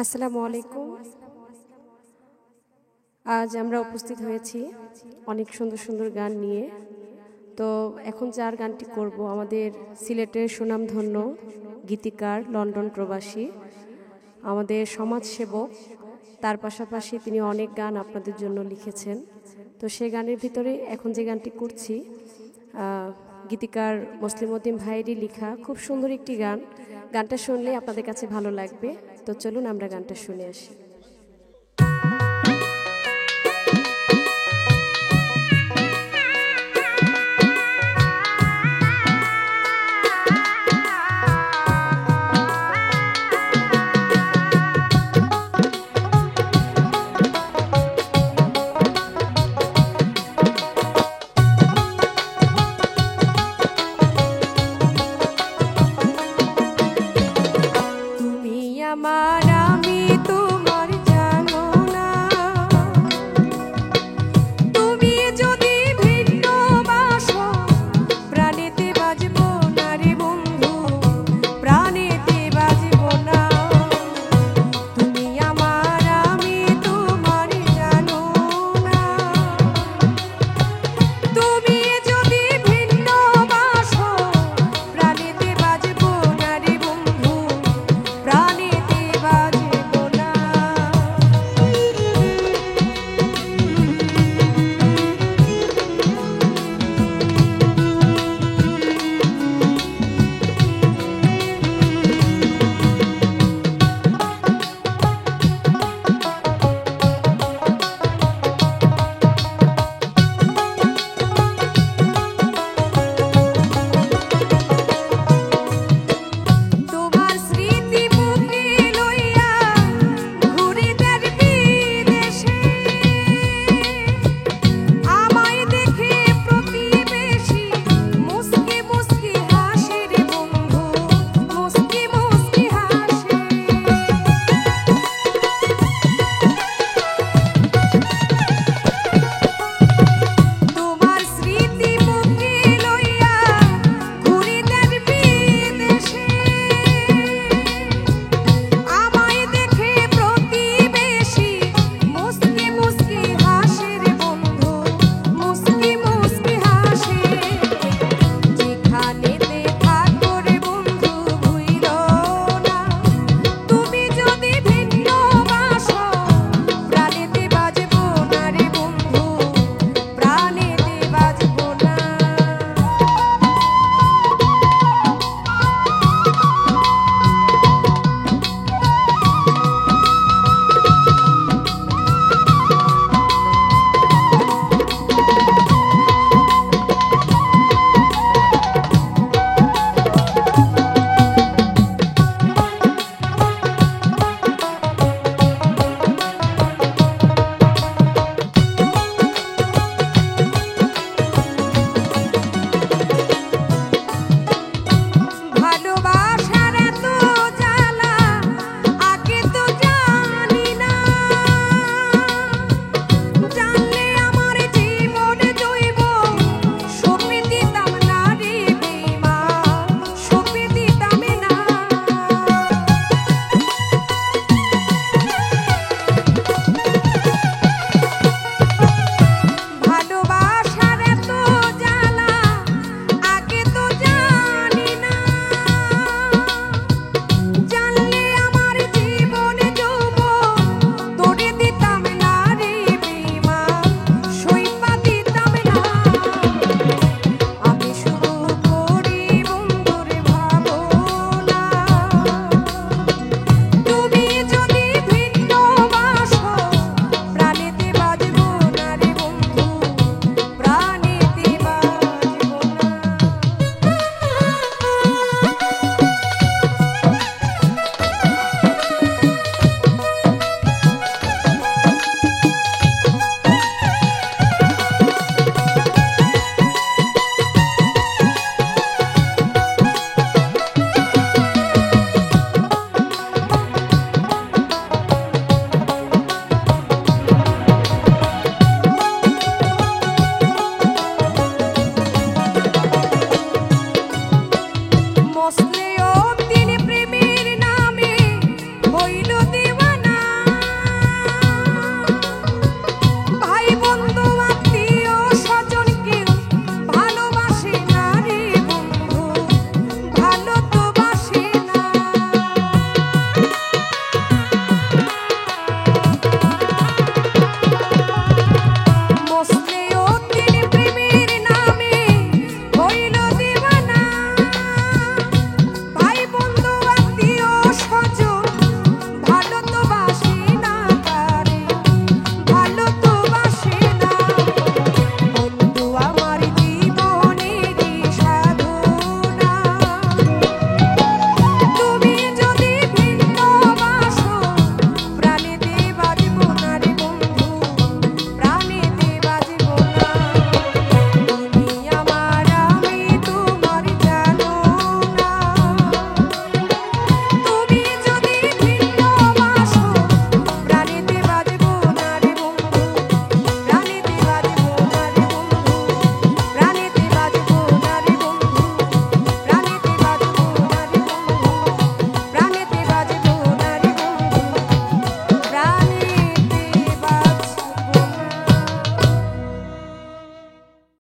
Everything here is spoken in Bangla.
আসসালামু আলাইকুম। আজ আমরা উপস্থিত হয়েছি অনেক সুন্দর সুন্দর গান নিয়ে। তো এখন যার গানটি করব আমাদের সিলেটের সুনামধন্য গীতিকার, লন্ডন প্রবাসী, আমাদের সমাজসেবক। তার পাশাপাশি তিনি অনেক গান আপনাদের জন্য লিখেছেন। তো সেই গানের ভিতরে এখন যে গানটি করছি গীতিকার মুসলিম উদ্দিন ভাইয়েরই লেখা খুব সুন্দর একটি গান। গানটা শুনলে আপনাদের কাছে ভালো লাগবে। তো চলুন আমরা গানটা শুনে আসি। তুমি আমার, আমি তুমি।